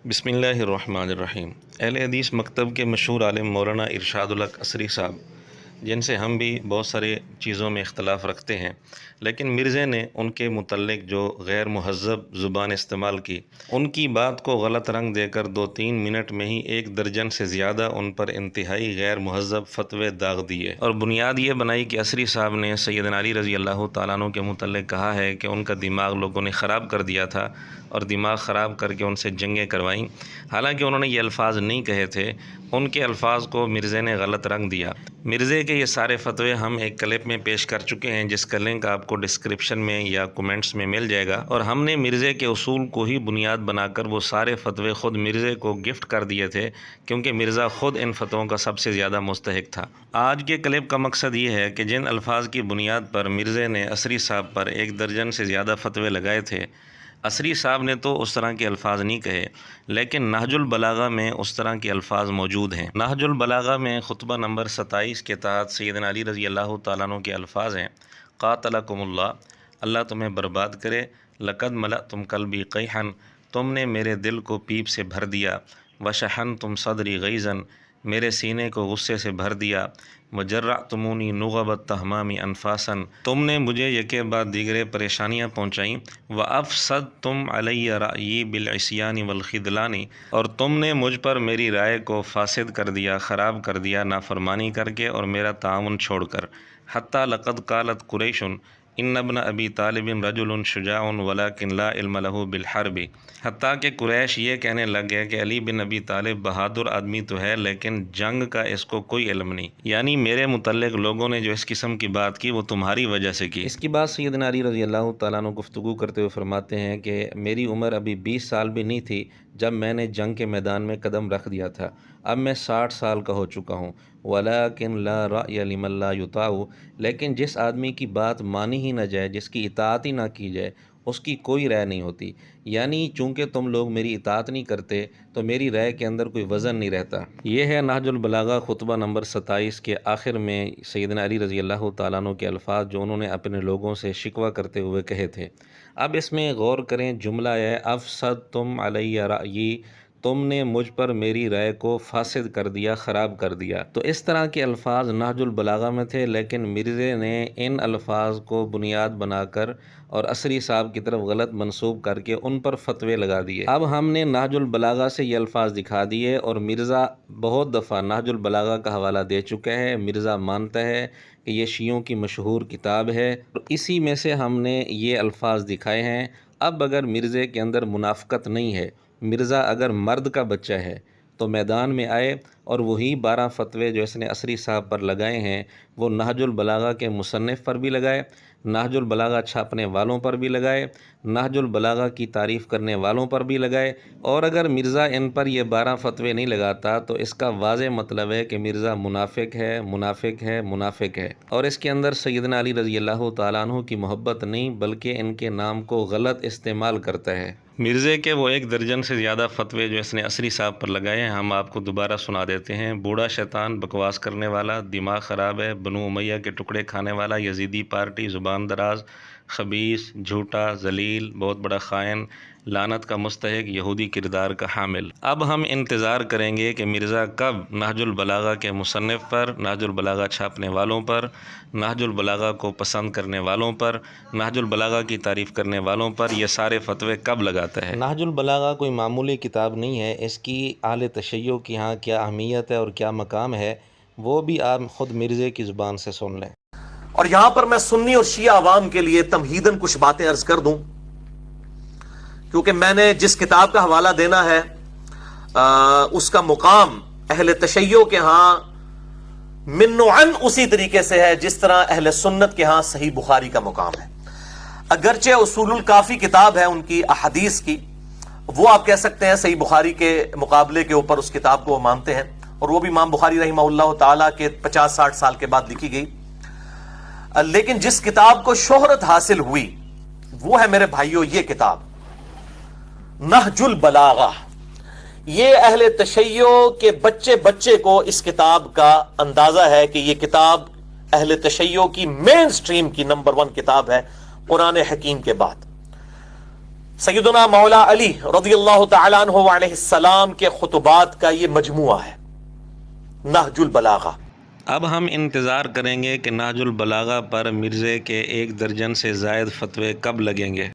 بسم اللہ الرحمن الرحیم۔ اہل حدیث مکتب کے مشہور عالم مولانا ارشاد الحق عصری صاحب، جن سے ہم بھی بہت سارے چیزوں میں اختلاف رکھتے ہیں، لیکن مرزے نے ان کے متعلق جو غیر مہذب زبان استعمال کی، ان کی بات کو غلط رنگ دے کر 2-3 منٹ میں ہی 1 درجن سے زیادہ ان پر انتہائی غیر مہذب فتوے داغ دیے، اور بنیاد یہ بنائی کہ عصری صاحب نے سیدنا علی رضی اللہ تعالیٰ عنہ کے متعلق کہا ہے کہ ان کا دماغ لوگوں نے خراب کر دیا تھا اور دماغ خراب کر کے ان سے جنگیں کروائیں۔ حالانکہ انہوں نے یہ الفاظ نہیں کہے تھے، ان کے الفاظ کو مرزے نے غلط رنگ دیا۔ مرزے کے یہ سارے فتوے ہم ایک کلپ میں پیش کر چکے ہیں، جس کا لنک آپ کو ڈسکرپشن میں یا کومنٹس میں مل جائے گا، اور ہم نے مرزے کے اصول کو ہی بنیاد بنا کر وہ سارے فتوے خود مرزے کو گفٹ کر دیے تھے، کیونکہ مرزا خود ان فتووں کا سب سے زیادہ مستحق تھا۔ آج کے کلپ کا مقصد یہ ہے کہ جن الفاظ کی بنیاد پر مرزے نے عصری صاحب پر 1 درجن سے زیادہ فتوے لگائے تھے، عصری صاحب نے تو اس طرح کے الفاظ نہیں کہے، لیکن نہج البلاغہ میں اس طرح کے الفاظ موجود ہیں۔ نہج البلاغہ میں خطبہ نمبر 27 کے تحت سیدنا علی رضی اللہ تعالیٰ عنہ کے الفاظ ہیں: قاتلکم اللہ، اللہ تمہیں برباد کرے، لقد ملأتم قلبی قیحا، تم نے میرے دل کو پیپ سے بھر دیا، وشحنتم صدری غیظا، میرے سینے کو غصے سے بھر دیا، وجرعتمونی نغب التہمام انفاسا، تم نے مجھے یکے بعد دیگرے پریشانیاں پہنچائیں، وافسدتم علی رأیی بالعصیان والخذلان، اور تم نے مجھ پر میری رائے کو فاسد کر دیا، خراب کر دیا، نافرمانی کر کے اور میرا تعاون چھوڑ کر۔ حتی لقد قالت قریش ان ابن ابی طالب رجل شجاع ولکن لا علم له بالحرب، حتیٰ کہ قریش یہ کہنے لگ گئے کہ علی بن ابی طالب بہادر آدمی تو ہے، لیکن جنگ کا اس کو کوئی علم نہیں، یعنی میرے متعلق لوگوں نے جو اس قسم کی بات کی وہ تمہاری وجہ سے کی۔ اس کی بات سیدنا علی رضی اللہ تعالیٰ عنہ گفتگو کرتے ہوئے فرماتے ہیں کہ میری عمر ابھی 20 سال بھی نہیں تھی جب میں نے جنگ کے میدان میں قدم رکھ دیا تھا، اب میں 60 سال کا ہو چکا ہوں۔ وَلَٰكِن لَا رَأْيَ لِمَن لَا يُطَاعُ، لیکن جس آدمی کی بات مانی ہی نہ جائے، جس کی اطاعت ہی نہ کی جائے، اس کی کوئی رائے نہیں ہوتی، یعنی چونکہ تم لوگ میری اطاعت نہیں کرتے تو میری رائے کے اندر کوئی وزن نہیں رہتا۔ یہ ہے نہج البلاغہ خطبہ نمبر 27 کے آخر میں سیدنا علی رضی اللہ تعالیٰ عنہ کے الفاظ جو انہوں نے اپنے لوگوں سے شکوہ کرتے ہوئے کہے تھے۔ اب اس میں غور کریں، جملہ ہے افسدتم علی رأیی، تم نے مجھ پر میری رائے کو فاسد کر دیا، خراب کر دیا۔ تو اس طرح کے الفاظ نہج البلاغہ میں تھے، لیکن مرزے نے ان الفاظ کو بنیاد بنا کر اور عصری صاحب کی طرف غلط منسوب کر کے ان پر فتوے لگا دیے۔ اب ہم نے نہج البلاغہ سے یہ الفاظ دکھا دیے، اور مرزا بہت دفعہ نہج البلاغہ کا حوالہ دے چکا ہے، مرزا مانتا ہے کہ یہ شیعوں کی مشہور کتاب ہے، اور اسی میں سے ہم نے یہ الفاظ دکھائے ہیں۔ اب اگر مرزے کے اندر منافقت نہیں ہے، مرزا اگر مرد کا بچہ ہے تو میدان میں آئے اور وہی 12 فتوے جو اس نے عصری صاحب پر لگائے ہیں وہ نہج البلاغہ کے مصنف پر بھی لگائے، نہج البلاغہ چھاپنے والوں پر بھی لگائے، نہج البلاغہ کی تعریف کرنے والوں پر بھی لگائے، اور اگر مرزا ان پر یہ 12 فتوے نہیں لگاتا تو اس کا واضح مطلب ہے کہ مرزا منافق ہے، منافق ہے، منافق ہے، اور اس کے اندر سیدنا علی رضی اللہ تعالیٰ عنہ کی محبت نہیں بلکہ ان کے نام کو غلط استعمال کرتا ہے۔ مرزے کے وہ 1 درجن سے زیادہ فتوے جو اس نے عصری صاحب پر لگائے ہیں ہم آپ کو دوبارہ سنا دیتے ہیں۔ بوڑھا شیطان، بکواس کرنے والا، دماغ خراب ہے، بنو امیہ کے ٹکڑے کھانے والا، یزیدی پارٹی، زبان دراز، خبیث، جھوٹا، ذلیل، بہت بڑا خائن، لعنت کا مستحق، یہودی کردار کا حامل۔ اب ہم انتظار کریں گے کہ مرزا کب نہج البلاغہ کے مصنف پر، نہج البلاغہ چھاپنے والوں پر، نہج البلاغہ کو پسند کرنے والوں پر، نہج البلاغہ کی تعریف کرنے والوں پر یہ سارے فتوے کب لگاتا ہے۔ نہج البلاغہ کوئی معمولی کتاب نہیں ہے، اس کی اہل تشیع کی ہاں کیا اہمیت ہے اور کیا مقام ہے وہ بھی آپ خود مرزے کی زبان سے سن لیں۔ اور یہاں پر میں سنی اور شیعہ عوام کے لیے تمہیداً کچھ باتیں عرض کر دوں، کیونکہ میں نے جس کتاب کا حوالہ دینا ہے اس کا مقام اہل تشیع کے ہاں من و عن اسی طریقے سے ہے جس طرح اہل سنت کے ہاں صحیح بخاری کا مقام ہے۔ اگرچہ اصول الکافی کتاب ہے ان کی احادیث کی، وہ آپ کہہ سکتے ہیں صحیح بخاری کے مقابلے کے اوپر اس کتاب کو وہ مانتے ہیں، اور وہ بھی امام بخاری رحمہ اللہ تعالیٰ کے 50-60 سال کے بعد لکھی گئی، لیکن جس کتاب کو شہرت حاصل ہوئی وہ ہے میرے بھائیوں یہ کتاب نہج البلاغہ۔ یہ اہل تشیع کے بچے بچے کو اس کتاب کا اندازہ ہے کہ یہ کتاب اہل تشیع کی مین سٹریم کی نمبر 1 کتاب ہے قرآن حکیم کے بعد۔ 50 60 سال کے بعد لکھی گئی، لیکن جس کتاب کو شہرت حاصل ہوئی وہ ہے میرے بھائیوں یہ کتاب نہج البلاغہ۔ یہ اہل تشیع کے بچے بچے کو اس کتاب کا اندازہ ہے کہ یہ کتاب اہل تشیع کی سیدنا مولا علی رضی اللہ تعالیٰ عنہ علیہ السلام کے خطبات کا یہ مجموعہ ہے نہج البلاغہ۔ اب ہم انتظار کریں گے کہ نہج البلاغہ پر مرزے کے 1 درجن سے زائد فتوے کب لگیں گے۔